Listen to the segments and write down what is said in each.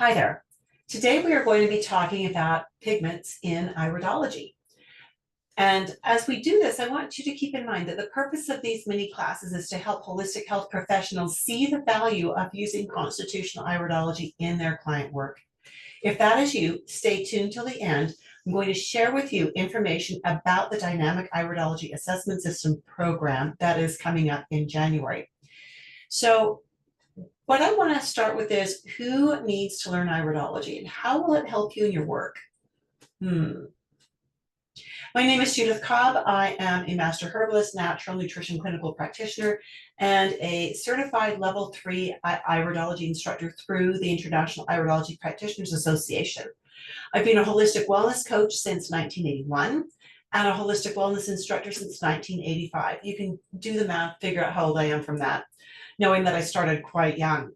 Hi there. Today we are going to be talking about pigments in iridology. And as we do this, I want you to keep in mind that the purpose of these mini classes is to help holistic health professionals see the value of using constitutional iridology in their client work. If that is you, stay tuned till the end. I'm going to share with you information about the Dynamic Iridology Assessment System program that is coming up in January. So what I want to start with is who needs to learn iridology and how will it help you in your work? My name is Judith Cobb. I am a master herbalist, natural nutrition clinical practitioner, and a certified level 3 iridology instructor through the International Iridology Practitioners Association. I've been a holistic wellness coach since 1981 and a holistic wellness instructor since 1985. You can do the math, figure out how old I am from that, knowing that I started quite young.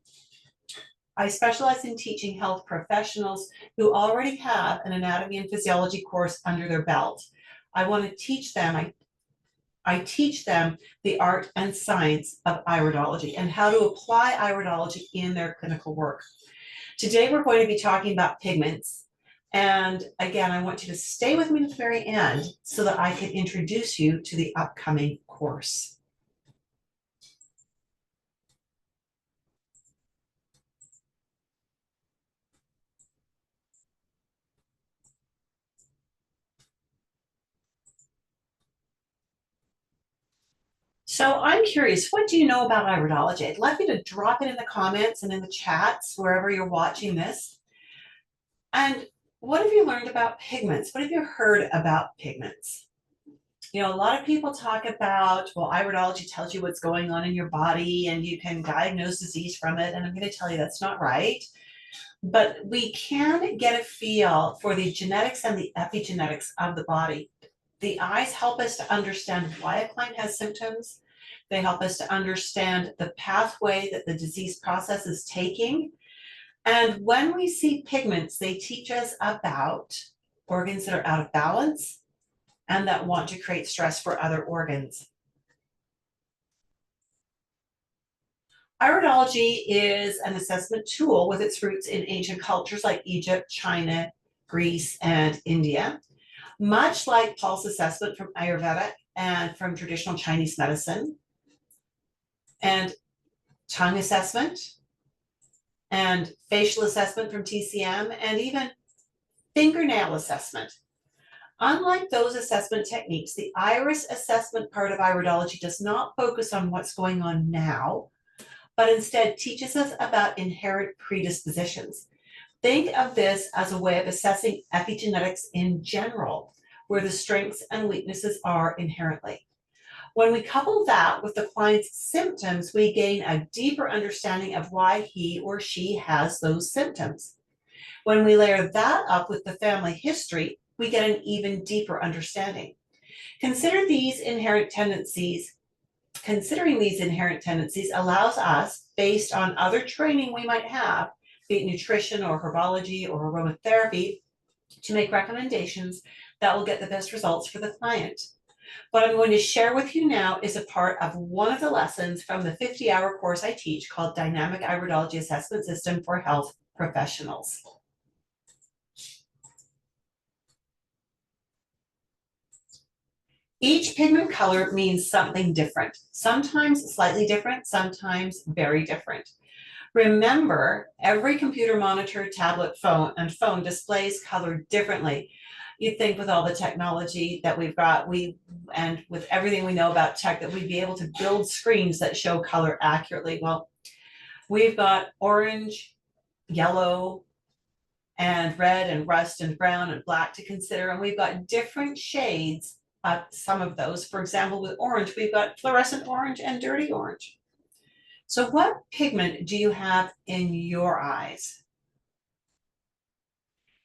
I specialize in teaching health professionals who already have an anatomy and physiology course under their belt. I want to teach them, I teach them the art and science of iridology and how to apply iridology in their clinical work. Today we're going to be talking about pigments. And again, I want you to stay with me to the very end so that I can introduce you to the upcoming course. So I'm curious, what do you know about iridology? I'd love you to drop it in the comments and in the chats, wherever you're watching this. And what have you learned about pigments? What have you heard about pigments? You know, a lot of people talk about, well, iridology tells you what's going on in your body and you can diagnose disease from it. And I'm going to tell you that's not right. But we can get a feel for the genetics and the epigenetics of the body. The eyes help us to understand why a client has symptoms. They help us to understand the pathway that the disease process is taking. And when we see pigments, they teach us about organs that are out of balance and that want to create stress for other organs. Iridology is an assessment tool with its roots in ancient cultures like Egypt, China, Greece, and India. Much like pulse assessment from Ayurveda and from traditional Chinese medicine, and tongue assessment, and facial assessment from TCM, and even fingernail assessment. Unlike those assessment techniques, the iris assessment part of iridology does not focus on what's going on now, but instead teaches us about inherent predispositions. Think of this as a way of assessing epigenetics in general, where the strengths and weaknesses are inherently. When we couple that with the client's symptoms, we gain a deeper understanding of why he or she has those symptoms. When we layer that up with the family history, we get an even deeper understanding. Considering these inherent tendencies allows us, based on other training we might have, be it nutrition or herbology or aromatherapy, to make recommendations that will get the best results for the client. What I'm going to share with you now is a part of one of the lessons from the 50-hour course I teach called Dynamic Iridology Assessment System for Health Professionals. Each pigment color means something different, sometimes slightly different, sometimes very different. Remember, every computer monitor, tablet, phone displays color differently. You'd think with all the technology that we've got, and with everything we know about tech, that we'd be able to build screens that show color accurately. Well, we've got orange, yellow, and red, and rust, and brown, and black to consider, and we've got different shades of some of those. For example, with orange, we've got fluorescent orange and dirty orange. So what pigment do you have in your eyes?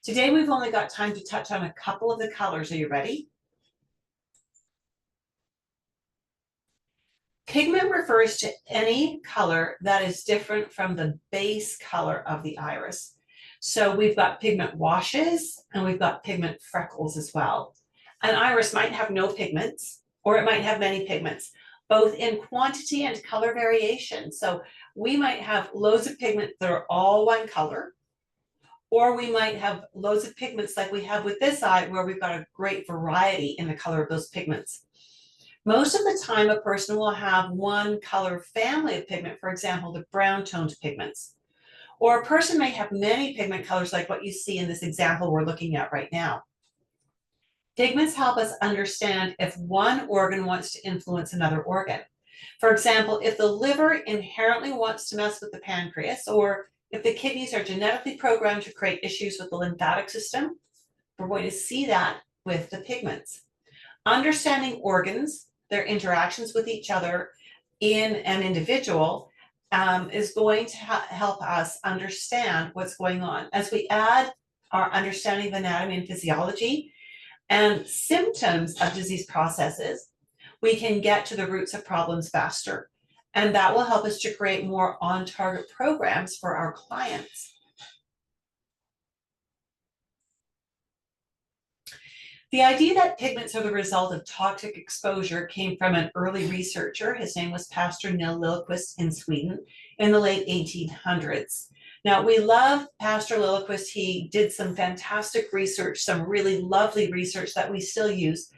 Today, we've only got time to touch on a couple of the colors. Are you ready? Pigment refers to any color that is different from the base color of the iris. So we've got pigment washes and we've got pigment freckles as well. An iris might have no pigments, or it might have many pigments, both in quantity and color variation. So we might have loads of pigment that are all one color, Or we might have loads of pigments like we have with this eye, where we've got a great variety in the color of those pigments. Most of the time, a person will have one color family of pigment, for example, the brown toned pigments. Or a person may have many pigment colors like what you see in this example we're looking at right now. Pigments help us understand if one organ wants to influence another organ. For example, if the liver inherently wants to mess with the pancreas, or if the kidneys are genetically programmed to create issues with the lymphatic system, we're going to see that with the pigments. Understanding organs, their interactions with each other in an individual, is going to help us understand what's going on. As we add our understanding of anatomy and physiology and symptoms of disease processes, we can get to the roots of problems faster. And that will help us to create more on-target programs for our clients. The idea that pigments are the result of toxic exposure came from an early researcher. His name was Pastor Nils Liljeqvist in Sweden in the late 1800s. Now, we love Pastor Liljeqvist. He did some fantastic research, some really lovely research that we still use.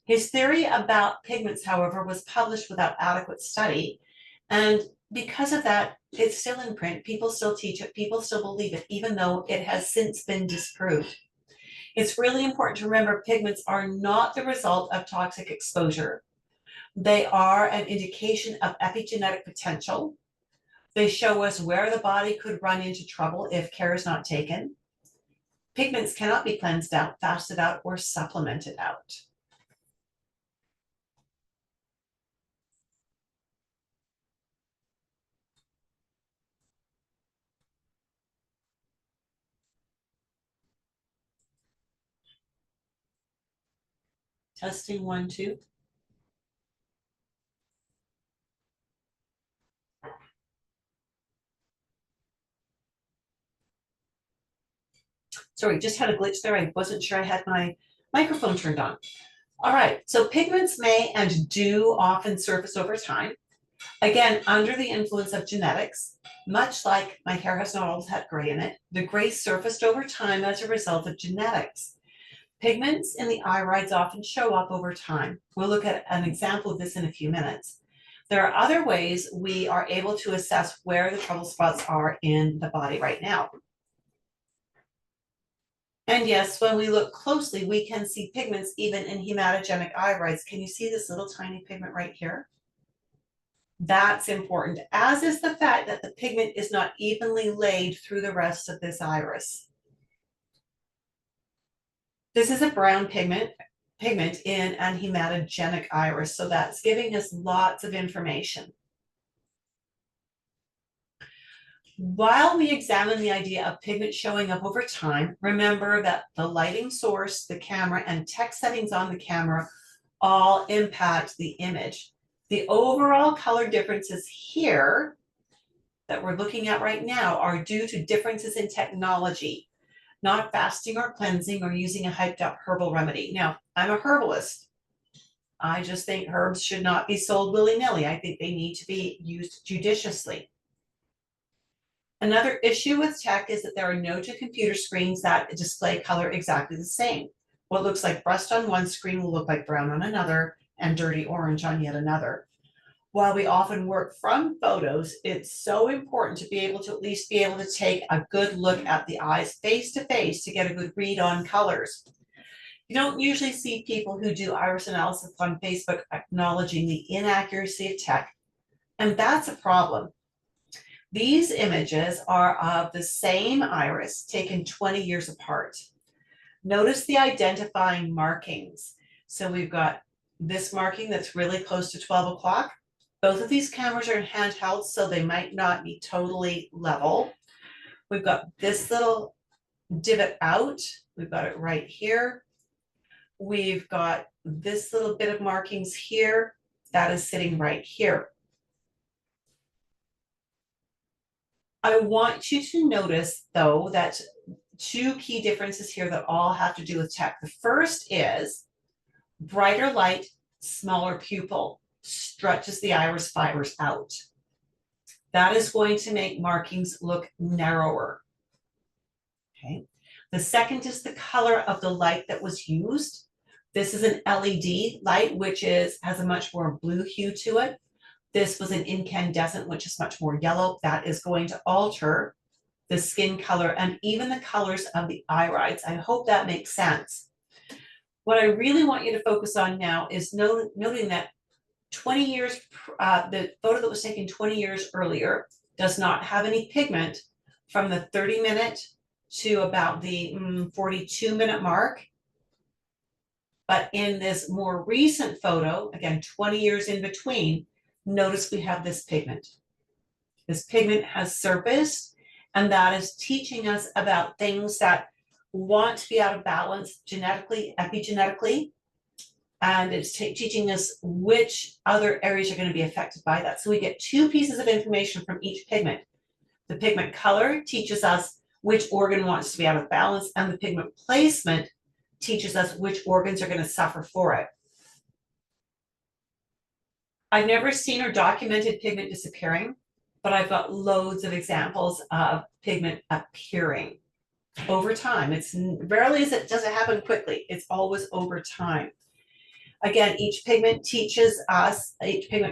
His theory about pigments, however, was published without adequate study. And because of that, it's still in print. People still teach it. People still believe it, even though it has since been disproved. It's really important to remember pigments are not the result of toxic exposure. They are an indication of epigenetic potential. They show us where the body could run into trouble if care is not taken. Pigments cannot be cleansed out, fasted out, or supplemented out. Testing 1, 2. Sorry, just had a glitch there. I wasn't sure I had my microphone turned on. All right, so pigments may and do often surface over time. Again, under the influence of genetics, much like my hair has not always had gray in it, the gray surfaced over time as a result of genetics. Pigments in the irides often show up over time. We'll look at an example of this in a few minutes. There are other ways we are able to assess where the trouble spots are in the body right now. And yes, when we look closely, we can see pigments even in hematogenic irides. Can you see this little tiny pigment right here? That's important, as is the fact that the pigment is not evenly laid through the rest of this iris. This is a brown pigment in an hematogenic iris, so that's giving us lots of information. While we examine the idea of pigment showing up over time, remember that the lighting source, the camera, and text settings on the camera all impact the image. The overall color differences here that we're looking at right now are due to differences in technology, not fasting or cleansing or using a hyped up herbal remedy. Now, I'm a herbalist. I just think herbs should not be sold willy-nilly. I think they need to be used judiciously. Another issue with tech is that there are no two computer screens that display color exactly the same. What looks like rust on one screen will look like brown on another and dirty orange on yet another. While we often work from photos, it's so important to be able to at least be able to take a good look at the eyes face to face to get a good read on colors. You don't usually see people who do iris analysis on Facebook acknowledging the inaccuracy of tech, and that's a problem. These images are of the same iris taken 20 years apart. Notice the identifying markings. So we've got this marking that's really close to 12 o'clock. Both of these cameras are handheld, so they might not be totally level. We've got this little divot out. We've got it right here. We've got this little bit of markings here. That is sitting right here. I want you to notice, though, that two key differences here that all have to do with tech. The first is brighter light, smaller pupil stretches the iris fibers out. That is going to make markings look narrower. Okay. The second is the color of the light that was used. This is an LED light, which has a much more blue hue to it. This was an incandescent, which is much more yellow. That is going to alter the skin color and even the colors of the irides. I hope that makes sense. What I really want you to focus on now is noting that 20 years, the photo that was taken 20 years earlier does not have any pigment from the 30-minute to about the 42-minute mark. But in this more recent photo, again, 20 years in between, notice we have this pigment. This pigment has surfaced, and that is teaching us about things that want to be out of balance genetically, epigenetically, and it's teaching us which other areas are going to be affected by that. So we get two pieces of information from each pigment. The pigment color teaches us which organ wants to be out of balance, and the pigment placement teaches us which organs are going to suffer for it. I've never seen or documented pigment disappearing, but I've got loads of examples of pigment appearing over time. It's rarely does it happen quickly. It's always over time. Again, each pigment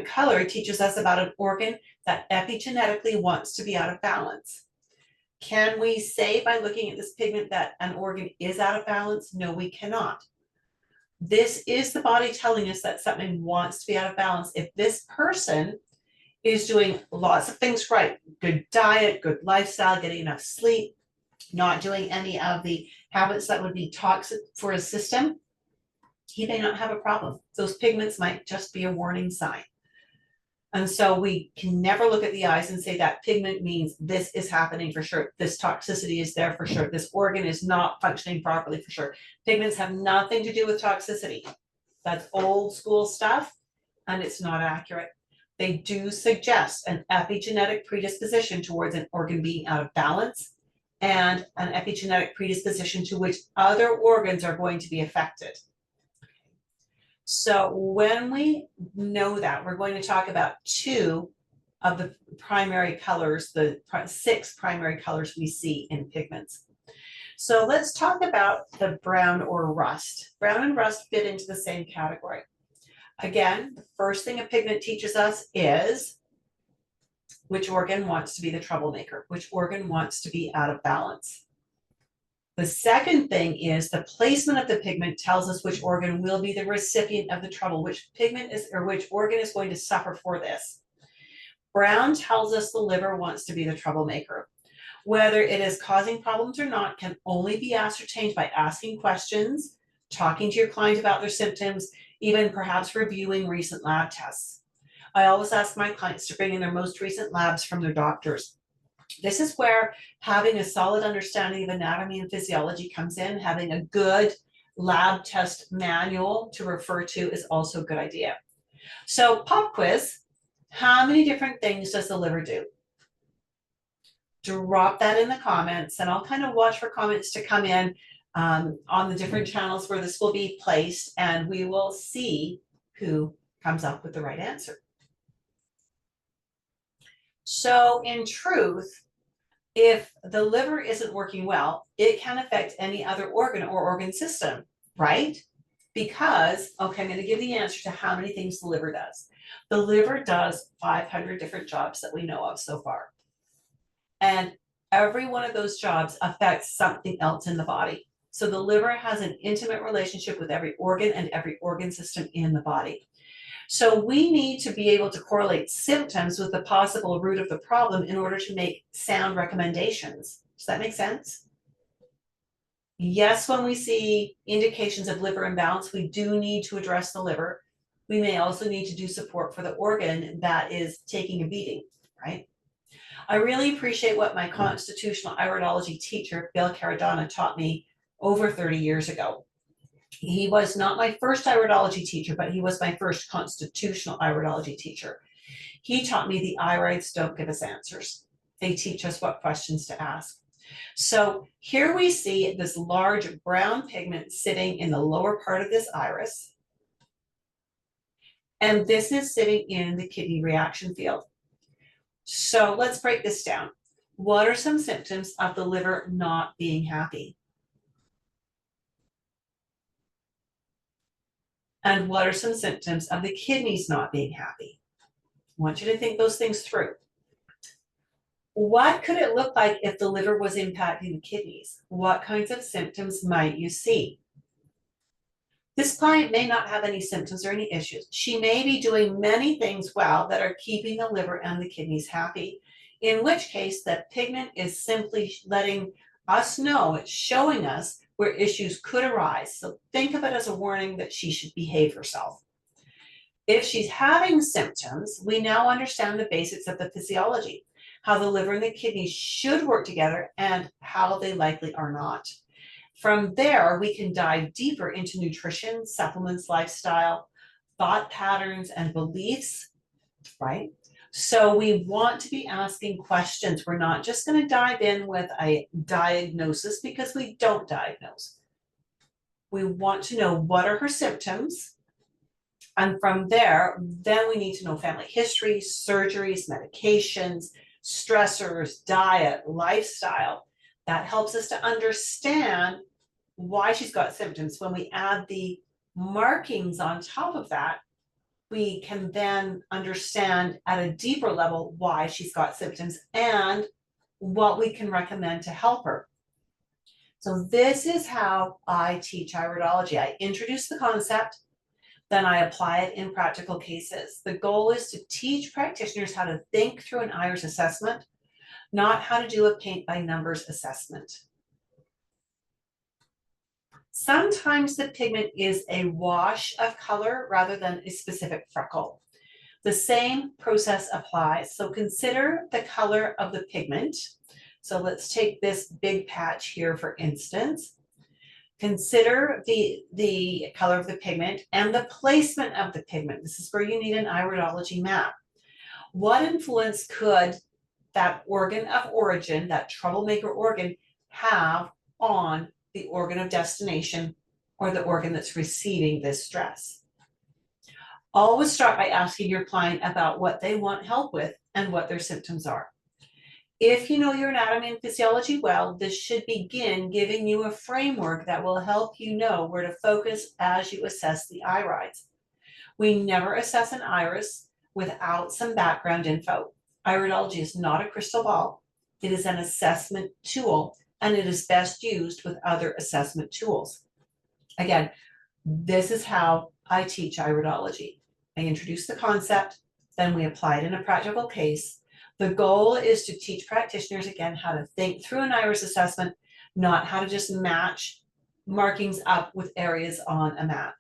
color teaches us about an organ that epigenetically wants to be out of balance. Can we say by looking at this pigment that an organ is out of balance? No, we cannot. This is the body telling us that something wants to be out of balance. If this person is doing lots of things right, good diet, good lifestyle, getting enough sleep, not doing any of the habits that would be toxic for his system, he may not have a problem. Those pigments might just be a warning sign. And so we can never look at the eyes and say that pigment means this is happening for sure. This toxicity is there for sure. This organ is not functioning properly for sure. Pigments have nothing to do with toxicity. That's old school stuff, and it's not accurate. They do suggest an epigenetic predisposition towards an organ being out of balance and an epigenetic predisposition to which other organs are going to be affected. So when we know that, we're going to talk about two of the primary colors, the 6 primary colors we see in pigments. So let's talk about the brown or rust. Brown and rust fit into the same category. Again, the first thing a pigment teaches us is which organ wants to be the troublemaker, which organ wants to be out of balance. The second thing is the placement of the pigment tells us which organ will be the recipient of the trouble, which pigment is, or which organ is going to suffer for this. Brown tells us the liver wants to be the troublemaker. Whether it is causing problems or not can only be ascertained by asking questions, talking to your client about their symptoms, even perhaps reviewing recent lab tests. I always ask my clients to bring in their most recent labs from their doctors. This is where having a solid understanding of anatomy and physiology comes in. Having a good lab test manual to refer to is also a good idea. So pop quiz, how many different things does the liver do? Drop that in the comments, and I'll kind of watch for comments to come in on the different channels where this will be placed, and we will see who comes up with the right answer. So in truth, if the liver isn't working well, it can affect any other organ or organ system, right? Because, okay, I'm going to give the answer to how many things the liver does. The liver does 500 different jobs that we know of so far. And every one of those jobs affects something else in the body. So the liver has an intimate relationship with every organ and every organ system in the body. So we need to be able to correlate symptoms with the possible root of the problem in order to make sound recommendations. Does that make sense? Yes, when we see indications of liver imbalance, we do need to address the liver. We may also need to do support for the organ that is taking a beating, right? I really appreciate what my constitutional iridology teacher, Bill Caradonna, taught me over 30 years ago. He was not my first iridology teacher, but he was my first constitutional iridology teacher. He taught me the irides don't give us answers. They teach us what questions to ask. So here we see this large brown pigment sitting in the lower part of this iris. And this is sitting in the kidney reaction field. So let's break this down. What are some symptoms of the liver not being happy? And what are some symptoms of the kidneys not being happy? I want you to think those things through. What could it look like if the liver was impacting the kidneys? What kinds of symptoms might you see? This client may not have any symptoms or any issues. She may be doing many things well that are keeping the liver and the kidneys happy, in which case that pigment is simply letting us know, it's showing us where issues could arise. So think of it as a warning that she should behave herself. If she's having symptoms, we now understand the basics of the physiology, how the liver and the kidneys should work together and how they likely are not. From there, we can dive deeper into nutrition, supplements, lifestyle, thought patterns, and beliefs, right? So we want to be asking questions. We're not just going to dive in with a diagnosis because we don't diagnose. We want to know what are her symptoms. And from there, then we need to know family history, surgeries, medications, stressors, diet, lifestyle. That helps us to understand why she's got symptoms. When we add the markings on top of that, we can then understand at a deeper level why she's got symptoms and what we can recommend to help her. So this is how I teach iridology. I introduce the concept, then I apply it in practical cases. The goal is to teach practitioners how to think through an iris assessment, not how to do a paint by numbers assessment. Sometimes the pigment is a wash of color rather than a specific freckle. The same process applies. So consider the color of the pigment. So let's take this big patch here, for instance. Consider the color of the pigment and the placement of the pigment. This is where you need an iridology map. What influence could that organ of origin, that troublemaker organ, have on the organ of destination or the organ that's receiving this stress? Always start by asking your client about what they want help with and what their symptoms are. If you know your anatomy and physiology well, this should begin giving you a framework that will help you know where to focus as you assess the irides. We never assess an iris without some background info. Iridology is not a crystal ball. It is an assessment tool, and it is best used with other assessment tools. Again, this is how I teach iridology. I introduce the concept, then we apply it in a practical case. The goal is to teach practitioners, again, how to think through an iris assessment, not how to just match markings up with areas on a map.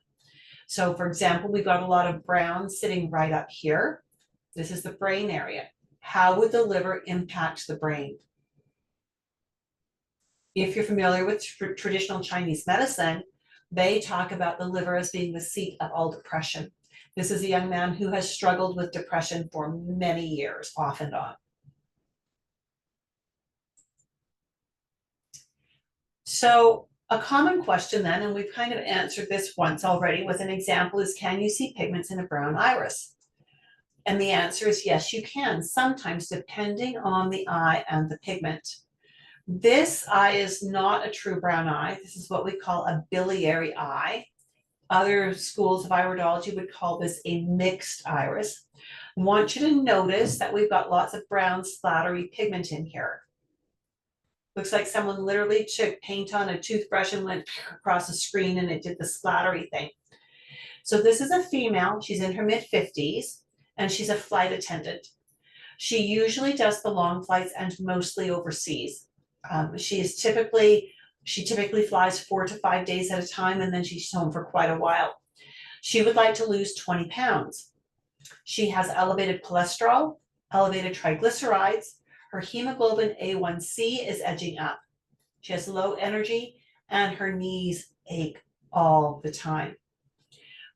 So for example, we've got a lot of brown sitting right up here. This is the brain area. How would the liver impact the brain? If you're familiar with traditional Chinese medicine, they talk about the liver as being the seat of all depression. This is a young man who has struggled with depression for many years, off and on. So a common question then, and we've kind of answered this once already with an example, is can you see pigments in a brown iris? And the answer is yes, you can, sometimes depending on the eye and the pigment. This eye is not a true brown eye. This is what we call a biliary eye. Other schools of iridology would call this a mixed iris. I want you to notice that we've got lots of brown splattery pigment in here. Looks like someone literally took paint on a toothbrush and went across the screen and it did the splattery thing. So this is a female, she's in her mid-50s, and she's a flight attendant. She usually does the long flights and mostly overseas. She typically flies 4 to 5 days at a time, and then she's home for quite a while. She would like to lose 20 pounds. She has elevated cholesterol, elevated triglycerides. Her hemoglobin A1C is edging up. She has low energy and her knees ache all the time.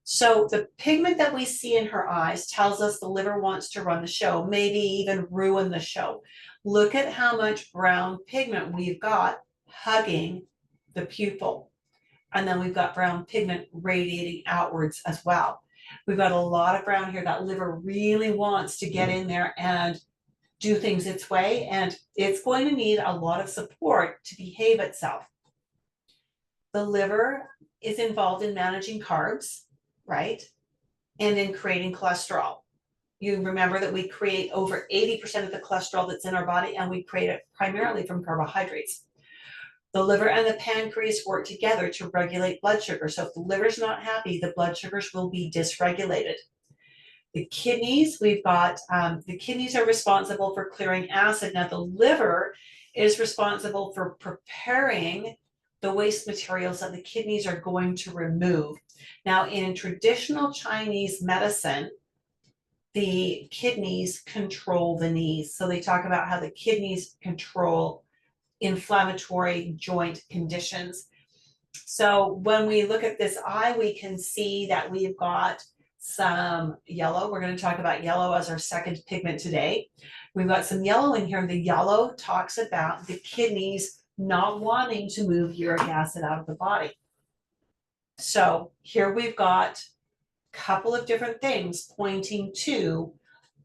So the pigment that we see in her eyes tells us the liver wants to run the show, maybe even ruin the show. Look at how much brown pigment we've got hugging the pupil. And then we've got brown pigment radiating outwards as well. We've got a lot of brown here. That liver really wants to get in there and do things its way, and it's going to need a lot of support to behave itself. The liver is involved in managing carbs, right? And in creating cholesterol. You remember that we create over 80% of the cholesterol that's in our body, and we create it primarily from carbohydrates. The liver and the pancreas work together to regulate blood sugar. So if the liver's not happy, the blood sugars will be dysregulated. The kidneys, we've got, the kidneys are responsible for clearing acid. Now the liver is responsible for preparing the waste materials that the kidneys are going to remove. Now in traditional Chinese medicine, the kidneys control the knees. So they talk about how the kidneys control inflammatory joint conditions. So when we look at this eye, we can see that we've got some yellow. We're going to talk about yellow as our second pigment today. We've got some yellow in here. The yellow talks about the kidneys not wanting to move uric acid out of the body. So here we've got a couple of different things pointing to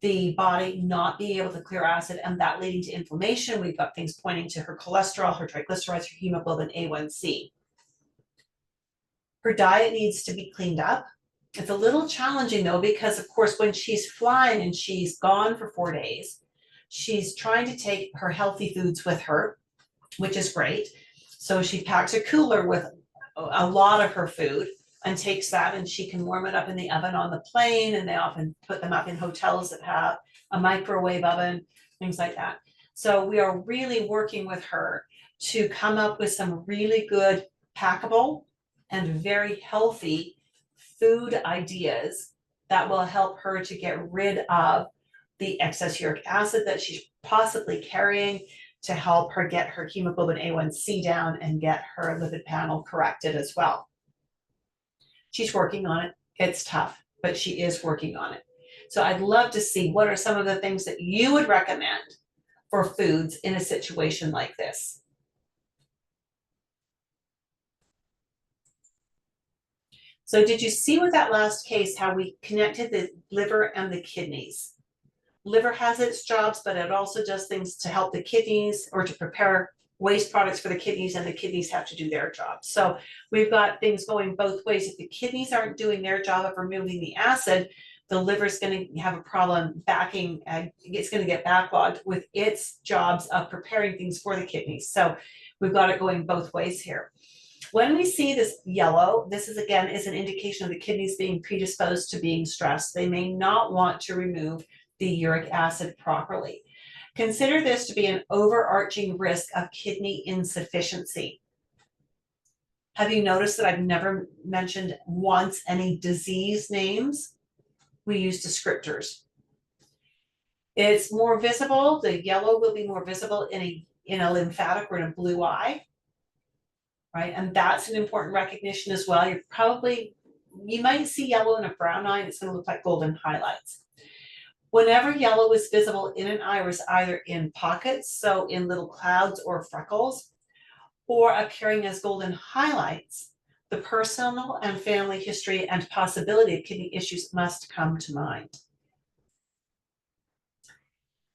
the body not being able to clear acid and that leading to inflammation. We've got things pointing to her cholesterol, her triglycerides, her hemoglobin A1C. Her diet needs to be cleaned up. It's a little challenging though, because of course, when she's flying and she's gone for 4 days, she's trying to take her healthy foods with her, which is great. So she packs a cooler with a lot of her food and takes that, and she can warm it up in the oven on the plane, and they often put them up in hotels that have a microwave oven, things like that. So we are really working with her to come up with some really good packable and very healthy food ideas that will help her to get rid of the excess uric acid that she's possibly carrying, to help her get her hemoglobin A1C down and get her lipid panel corrected as well. She's working on it. It's tough, but she is working on it. So I'd love to see what are some of the things that you would recommend for foods in a situation like this. So did you see with that last case how we connected the liver and the kidneys? Liver has its jobs, but it also does things to help the kidneys or to prepare waste products for the kidneys, and the kidneys have to do their job. So we've got things going both ways. If the kidneys aren't doing their job of removing the acid, the liver's going to have a problem backing, it's going to get backlogged with its jobs of preparing things for the kidneys. So we've got it going both ways here. When we see this yellow, this is again is an indication of the kidneys being predisposed to being stressed. They may not want to remove the uric acid properly. Consider this to be an overarching risk of kidney insufficiency. Have you noticed that I've never mentioned once any disease names? We use descriptors. It's more visible, the yellow will be more visible in a lymphatic or in a blue eye, right? And that's an important recognition as well. You might see yellow in a brown eye and it's going to look like golden highlights. Whenever yellow is visible in an iris, either in pockets, so in little clouds or freckles, or appearing as golden highlights, the personal and family history and possibility of kidney issues must come to mind.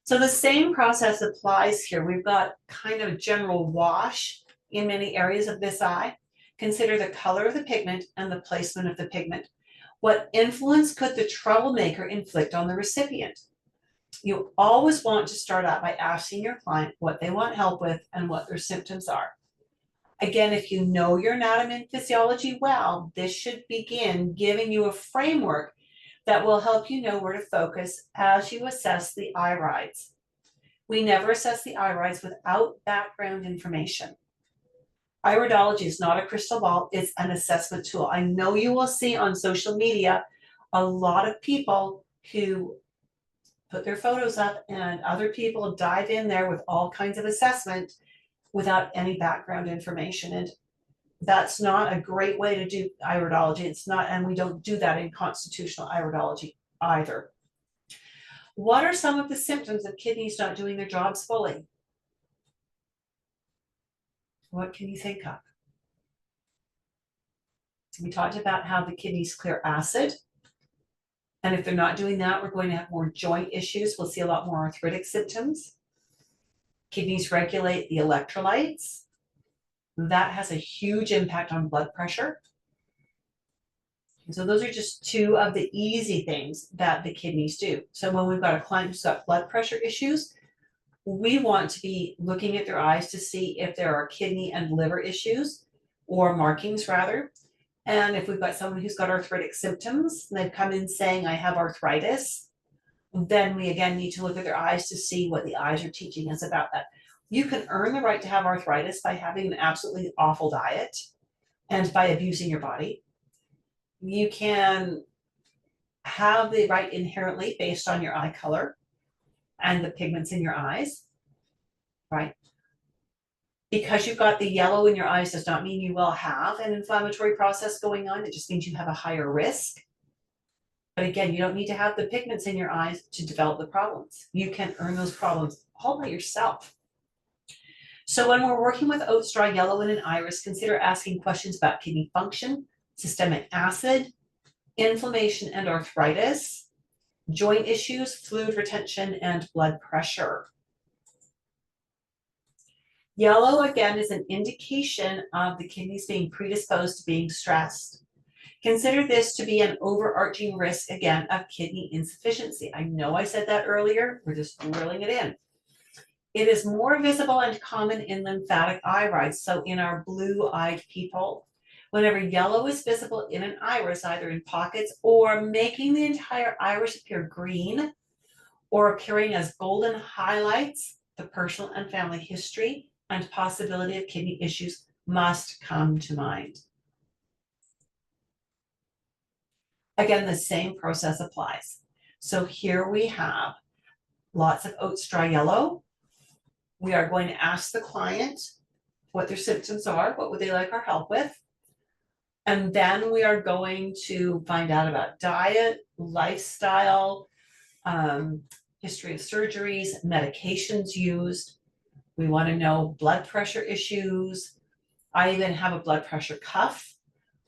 So the same process applies here. We've got kind of a general wash in many areas of this eye. Consider the color of the pigment and the placement of the pigment. What influence could the troublemaker inflict on the recipient? You always want to start out by asking your client what they want help with and what their symptoms are. Again, if you know your anatomy and physiology well, this should begin giving you a framework that will help you know where to focus as you assess the irides. We never assess the irides without background information. Iridology is not a crystal ball, it's an assessment tool. I know you will see on social media a lot of people who put their photos up and other people dive in there with all kinds of assessment without any background information. And that's not a great way to do iridology. It's not, and we don't do that in constitutional iridology either. What are some of the symptoms of kidneys not doing their jobs fully? What can you think of? We talked about how the kidneys clear acid. And if they're not doing that, we're going to have more joint issues. We'll see a lot more arthritic symptoms. Kidneys regulate the electrolytes. That has a huge impact on blood pressure. So those are just two of the easy things that the kidneys do. So when we've got a client who's got blood pressure issues, we want to be looking at their eyes to see if there are kidney and liver issues, or markings rather. And if we've got someone who's got arthritic symptoms, and they've come in saying, I have arthritis, then we again need to look at their eyes to see what the eyes are teaching us about that. You can earn the right to have arthritis by having an absolutely awful diet and by abusing your body. You can have the right inherently based on your eye color and the pigments in your eyes, right? Because you've got the yellow in your eyes does not mean you will have an inflammatory process going on. It just means you have a higher risk. But again, you don't need to have the pigments in your eyes to develop the problems. You can earn those problems all by yourself. So when we're working with oat straw yellow in an iris, consider asking questions about kidney function, systemic acid, inflammation and arthritis, joint issues, fluid retention, and blood pressure. Yellow, again, is an indication of the kidneys being predisposed to being stressed. Consider this to be an overarching risk, again, of kidney insufficiency. I know I said that earlier, we're just drilling it in. It is more visible and common in lymphatic irides, so in our blue-eyed people. Whenever yellow is visible in an iris, either in pockets or making the entire iris appear green or appearing as golden highlights, the personal and family history and possibility of kidney issues must come to mind. Again, the same process applies. So here we have lots of oat straw yellow. We are going to ask the client what their symptoms are, what would they like our help with? And then we are going to find out about diet, lifestyle, history of surgeries, medications used. We want to know blood pressure issues. I even have a blood pressure cuff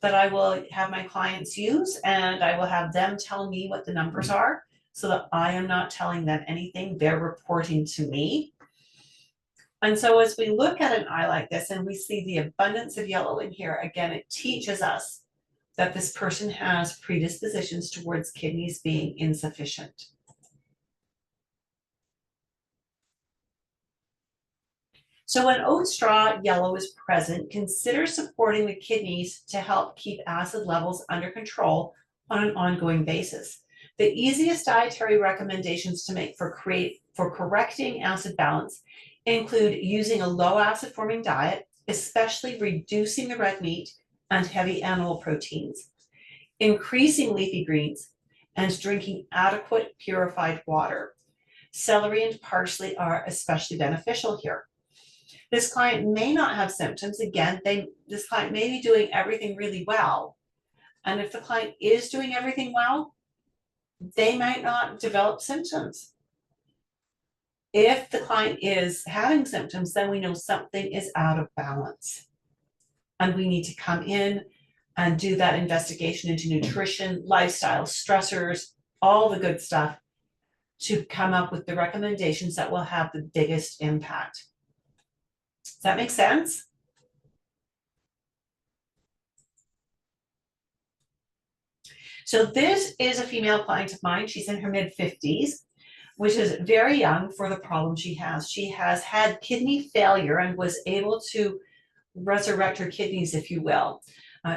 that I will have my clients use, and I will have them tell me what the numbers are so that I am not telling them anything, they're reporting to me. And so as we look at an eye like this and we see the abundance of yellow in here, again, it teaches us that this person has predispositions towards kidneys being insufficient. So when oat straw yellow is present, consider supporting the kidneys to help keep acid levels under control on an ongoing basis. The easiest dietary recommendations to make for correcting acid balance include using a low acid forming diet, especially reducing the red meat and heavy animal proteins, increasing leafy greens, and drinking adequate purified water. Celery and parsley are especially beneficial here. This client may not have symptoms. Again, this client may be doing everything really well. And if the client is doing everything well, they might not develop symptoms. If the client is having symptoms, then we know something is out of balance. And we need to come in and do that investigation into nutrition, lifestyle, stressors, all the good stuff to come up with the recommendations that will have the biggest impact. Does that make sense? So this is a female client of mine. She's in her mid-50s, which is very young for the problem she has. She has had kidney failure and was able to resurrect her kidneys, if you will.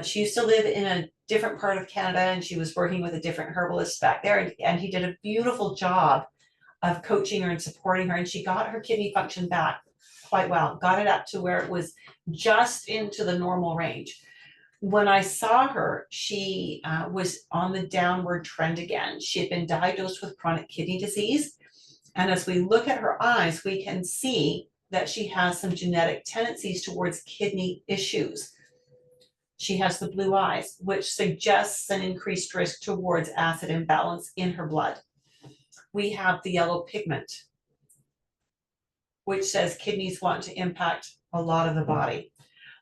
She used to live in a different part of Canada, and she was working with a different herbalist back there, and he did a beautiful job of coaching her and supporting her, and she got her kidney function back quite well, got it up to where it was just into the normal range. When I saw her, she was on the downward trend again. She had been diagnosed with chronic kidney disease, and as we look at her eyes, we can see that she has some genetic tendencies towards kidney issues. She has the blue eyes, which suggests an increased risk towards acid imbalance in her blood. We have the yellow pigment, which says kidneys want to impact a lot of the body.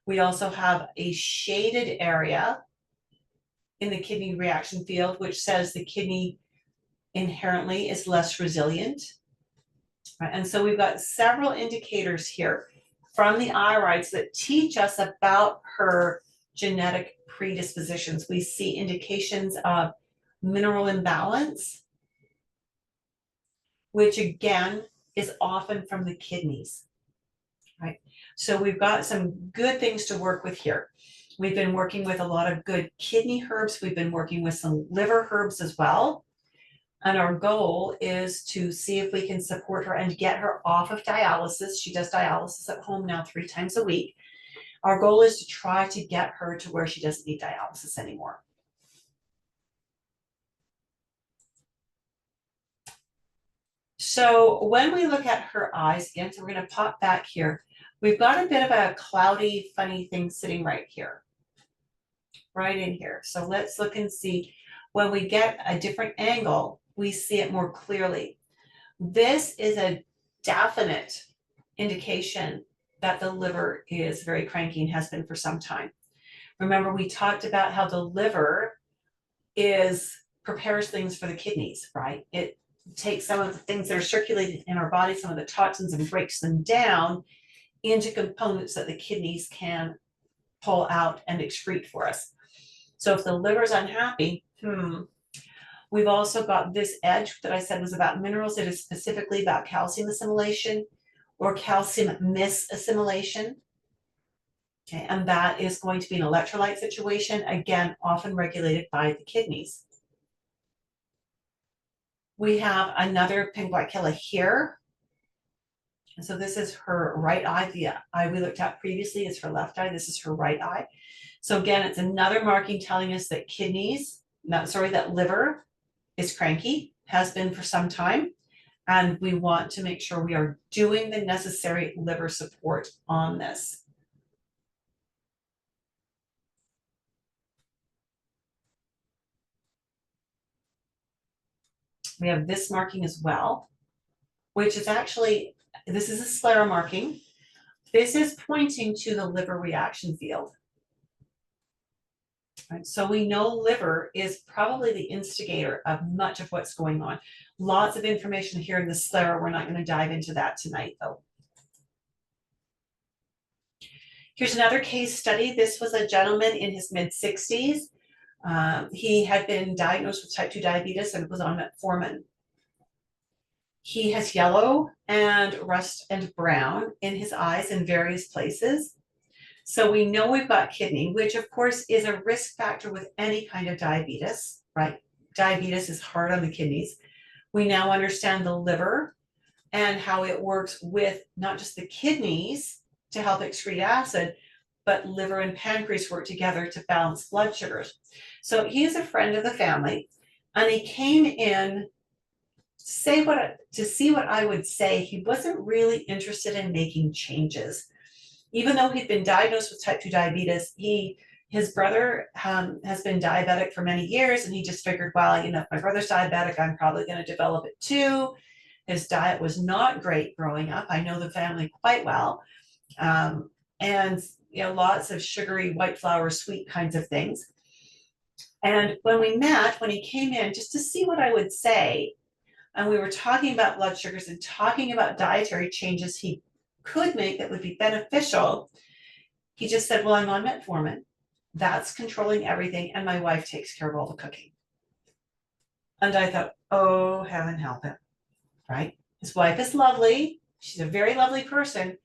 We also have a shaded area in the kidney reaction field, which says the kidney inherently is less resilient. Right? And so we've got several indicators here from the irides that teach us about her genetic predispositions. We see indications of mineral imbalance, which again is often from the kidneys, right? So we've got some good things to work with here. We've been working with a lot of good kidney herbs. We've been working with some liver herbs as well. And our goal is to see if we can support her and get her off of dialysis. She does dialysis at home now 3 times a week. Our goal is to try to get her to where she doesn't need dialysis anymore. So when we look at her eyes, again, so we're going to pop back here. We've got a bit of a cloudy, funny thing sitting right here, right in here. So let's look and see. When we get a different angle, we see it more clearly. This is a definite indication that the liver is very cranky and has been for some time. Remember, we talked about how the liver prepares things for the kidneys, right? It takes some of the things that are circulating in our body, some of the toxins, and breaks them down into components that the kidneys can pull out and excrete for us. So if the liver is unhappy, we've also got this edge that I said was about minerals. It is specifically about calcium assimilation or calcium misassimilation. Okay, and that is going to be an electrolyte situation, again, often regulated by the kidneys. We have another pinguicula here. And so this is her right eye. The eye we looked at previously is her left eye. This is her right eye. So again, it's another marking telling us that that liver is cranky, has been for some time, and we want to make sure we are doing the necessary liver support on this. We have this marking as well, which is actually, this is a sclera marking. This is pointing to the liver reaction field. Right, so we know liver is probably the instigator of much of what's going on. Lots of information here in the sclera. We're not going to dive into that tonight, though. Here's another case study. This was a gentleman in his mid-60s. He had been diagnosed with type 2 diabetes and was on metformin. He has yellow and rust and brown in his eyes in various places. So we know we've got kidney, which of course is a risk factor with any kind of diabetes, right? Diabetes is hard on the kidneys. We now understand the liver and how it works with not just the kidneys to help excrete acid, but liver and pancreas work together to balance blood sugars. So he's a friend of the family, and he came in to see what I would say. He wasn't really interested in making changes. Even though he'd been diagnosed with type 2 diabetes, his brother has been diabetic for many years, and he just figured, well, if my brother's diabetic, I'm probably going to develop it too. His diet was not great growing up. I know the family quite well. And lots of sugary, white flour, sweet kinds of things. And when we met, when he came in, just to see what I would say, and we were talking about blood sugars and talking about dietary changes he could make that would be beneficial, he just said, well, I'm on metformin. That's controlling everything, and my wife takes care of all the cooking. And I thought, oh, heaven help him, right? His wife is lovely. She's a very lovely person.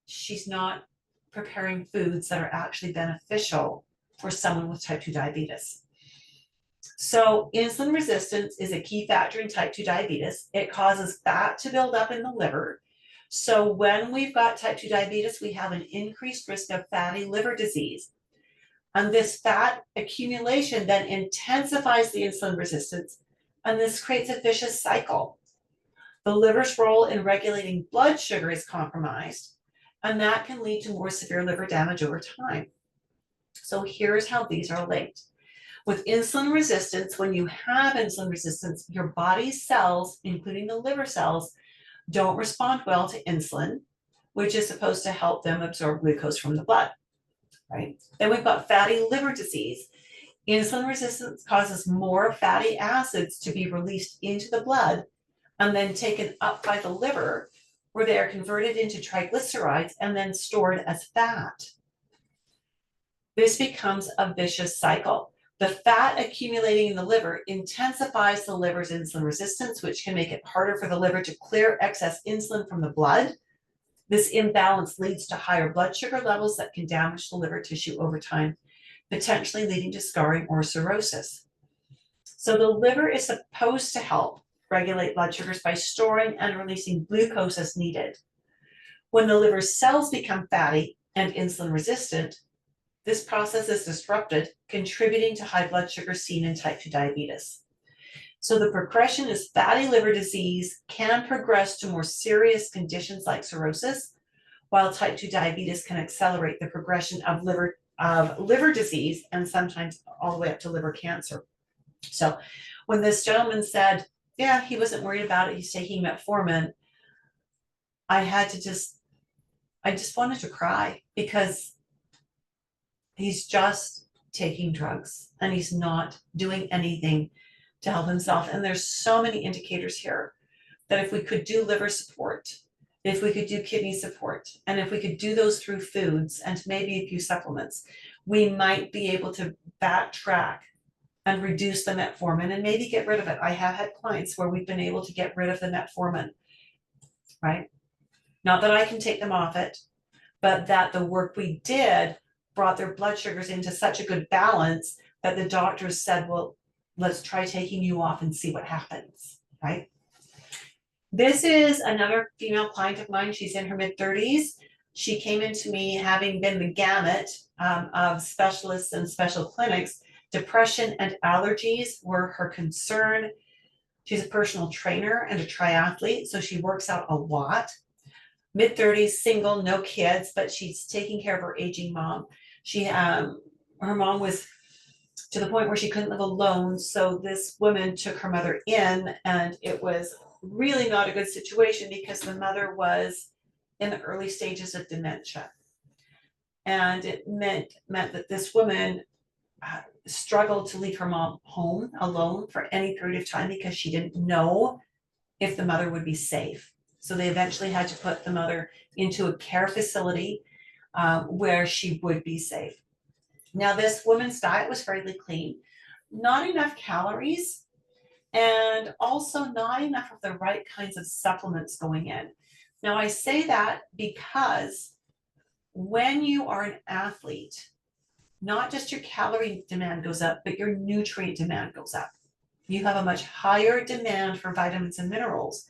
She's not preparing foods that are actually beneficial for someone with type 2 diabetes. So insulin resistance is a key factor in type 2 diabetes. It causes fat to build up in the liver. So when we've got type 2 diabetes, we have an increased risk of fatty liver disease. And this fat accumulation then intensifies the insulin resistance, and this creates a vicious cycle. The liver's role in regulating blood sugar is compromised, and that can lead to more severe liver damage over time. So here's how these are linked. With insulin resistance, when you have insulin resistance, your body's cells, including the liver cells, don't respond well to insulin, which is supposed to help them absorb glucose from the blood, right? Then we've got fatty liver disease. Insulin resistance causes more fatty acids to be released into the blood and then taken up by the liver, where they are converted into triglycerides and then stored as fat. This becomes a vicious cycle. The fat accumulating in the liver intensifies the liver's insulin resistance, which can make it harder for the liver to clear excess insulin from the blood. This imbalance leads to higher blood sugar levels that can damage the liver tissue over time, potentially leading to scarring or cirrhosis. So the liver is supposed to help regulate blood sugars by storing and releasing glucose as needed. When the liver's cells become fatty and insulin resistant, this process is disrupted, contributing to high blood sugar seen in type 2 diabetes. So the progression is fatty liver disease can progress to more serious conditions like cirrhosis, while type 2 diabetes can accelerate the progression of liver disease and sometimes all the way up to liver cancer. So when this gentleman said, yeah, he wasn't worried about it, he's taking metformin, I just wanted to cry, because he's just taking drugs and he's not doing anything to help himself. And there's so many indicators here that if we could do liver support, if we could do kidney support, and if we could do those through foods and maybe a few supplements, we might be able to backtrack and reduce the metformin and maybe get rid of it. I have had clients where we've been able to get rid of the metformin, right? Not that I can take them off it, but that the work we did brought their blood sugars into such a good balance that the doctors said, well, let's try taking you off and see what happens, right? This is another female client of mine. She's in her mid-30s. She came into me having been the gamut of specialists and special clinics. Depression and allergies were her concern. She's a personal trainer and a triathlete, so she works out a lot. Mid-30s, single, no kids, but she's taking care of her aging mom. Her mom was to the point where she couldn't live alone, so this woman took her mother in, and it was really not a good situation because the mother was in the early stages of dementia. And it meant that this woman struggled to leave her mom home alone for any period of time because she didn't know if the mother would be safe. So they eventually had to put the mother into a care facility where she would be safe. Now, this woman's diet was fairly clean, not enough calories, and also not enough of the right kinds of supplements going in. Now, I say that because when you are an athlete, not just your calorie demand goes up, but your nutrient demand goes up. You have a much higher demand for vitamins and minerals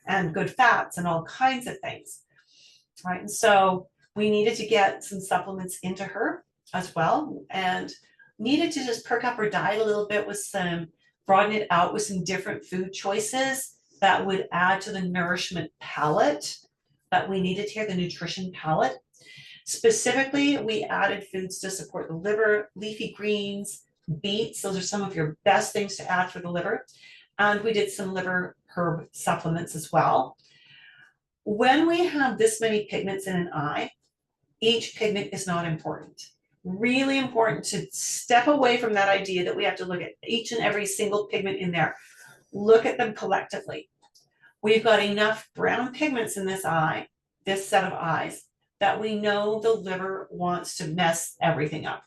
and good fats and all kinds of things, right? And so we needed to get some supplements into her as well, and needed to just perk up her diet a little bit with broaden it out with some different food choices that would add to the nourishment palette that we needed here, the nutrition palette. Specifically, we added foods to support the liver, leafy greens, beets. Those are some of your best things to add for the liver. And we did some liver herb supplements as well. When we have this many pigments in an eye, each pigment is not important. Really important to step away from that idea that we have to look at each and every single pigment in there. Look at them collectively. We've got enough brown pigments in this eye, this set of eyes, that we know the liver wants to mess everything up.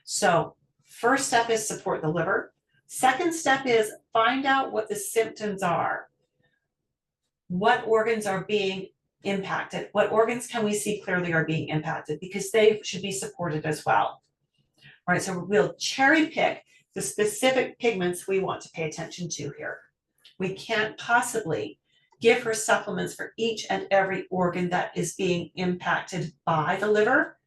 So first step is support the liver. Second step is find out what the symptoms are. What organs are being impacted? What organs can we see clearly are being impacted? Because they should be supported as well. All right, so we'll cherry pick the specific pigments we want to pay attention to here. We can't possibly give her supplements for each and every organ that is being impacted by the liver,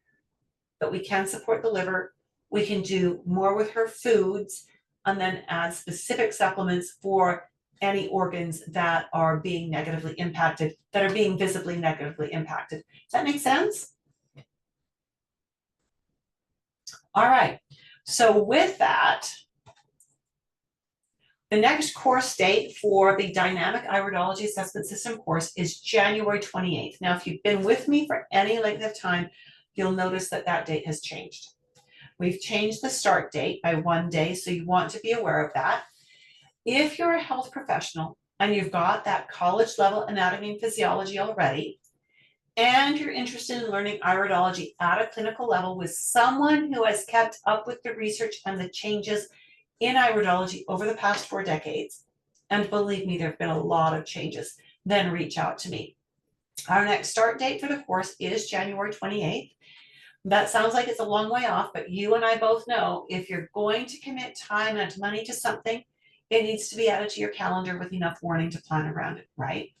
but we can support the liver. We can do more with her foods and then add specific supplements for any organs that are being negatively impacted, that are being visibly negatively impacted. Does that make sense? All right, so with that, the next course date for the Dynamic Iridology Assessment System course is January 28th. Now, if you've been with me for any length of time, you'll notice that that date has changed. We've changed the start date by 1 day, so you want to be aware of that. If you're a health professional and you've got that college level anatomy and physiology already, and you're interested in learning iridology at a clinical level with someone who has kept up with the research and the changes in iridology over the past 4 decades, and believe me, there have been a lot of changes, then reach out to me. Our next start date for the course is January 28th. That sounds like it's a long way off, but you and I both know if you're going to commit time and money to something, it needs to be added to your calendar with enough warning to plan around it, right?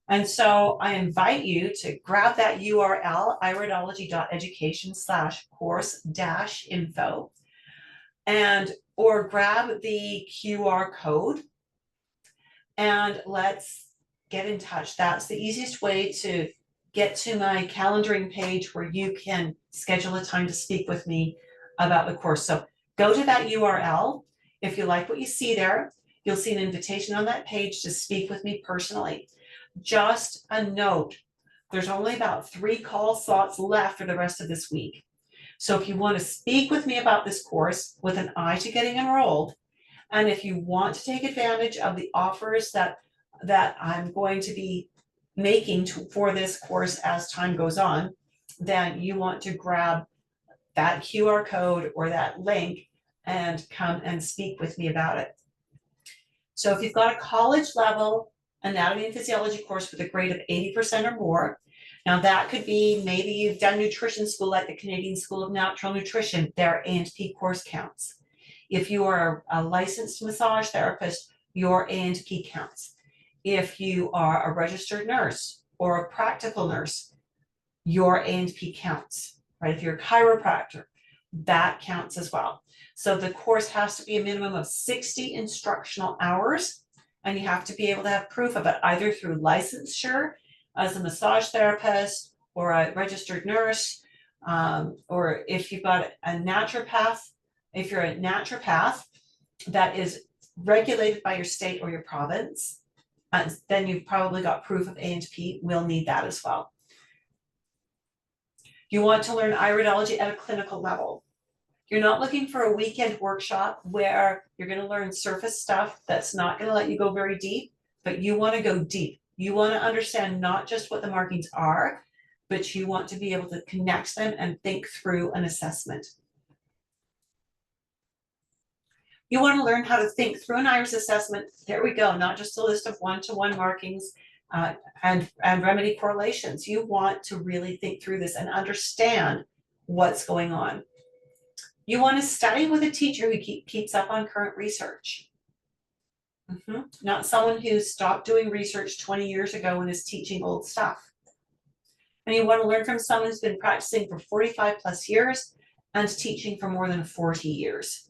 And so I invite you to grab that URL, iridology.education/course-info, or grab the QR code and let's get in touch. That's the easiest way to get to my calendaring page where you can schedule a time to speak with me about the course. So go to that URL. If you like what you see there, you'll see an invitation on that page to speak with me personally. Just a note, there's only about 3 call slots left for the rest of this week. So if you want to speak with me about this course with an eye to getting enrolled, and if you want to take advantage of the offers that I'm going to be making for this course as time goes on, then you want to grab that QR code or that link and come and speak with me about it. So if you've got a college level anatomy and physiology course with a grade of 80% or more, now that could be maybe you've done nutrition school like the Canadian School of Natural Nutrition, their A&P course counts. If you are a licensed massage therapist, your A&P counts. If you are a registered nurse or a practical nurse, your A&P counts, right? If you're a chiropractor, that counts as well. So the course has to be a minimum of 60 instructional hours, and you have to be able to have proof of it either through licensure as a massage therapist or a registered nurse, or if you've got a naturopath, if you're a naturopath that is regulated by your state or your province, then you've probably got proof of A&P. We'll need that as well. You want to learn iridology at a clinical level. You're not looking for a weekend workshop where you're going to learn surface stuff that's not going to let you go very deep, but you want to go deep. You want to understand not just what the markings are, but you want to be able to connect them and think through an assessment. You want to learn how to think through an iris assessment. There we go, not just a list of one-to-one markings and remedy correlations. You want to really think through this and understand what's going on. You want to study with a teacher who keeps up on current research. Not someone who stopped doing research 20 years ago and is teaching old stuff. And you want to learn from someone who's been practicing for 45 plus years and teaching for more than 40 years.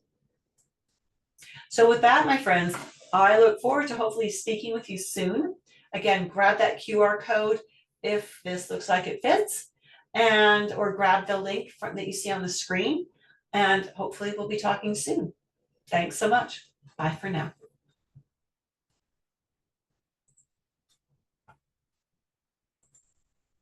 So with that, my friends, I look forward to hopefully speaking with you soon. Again, grab that QR code if this looks like it fits, or grab the link that you see on the screen, and hopefully we'll be talking soon. Thanks so much. Bye for now.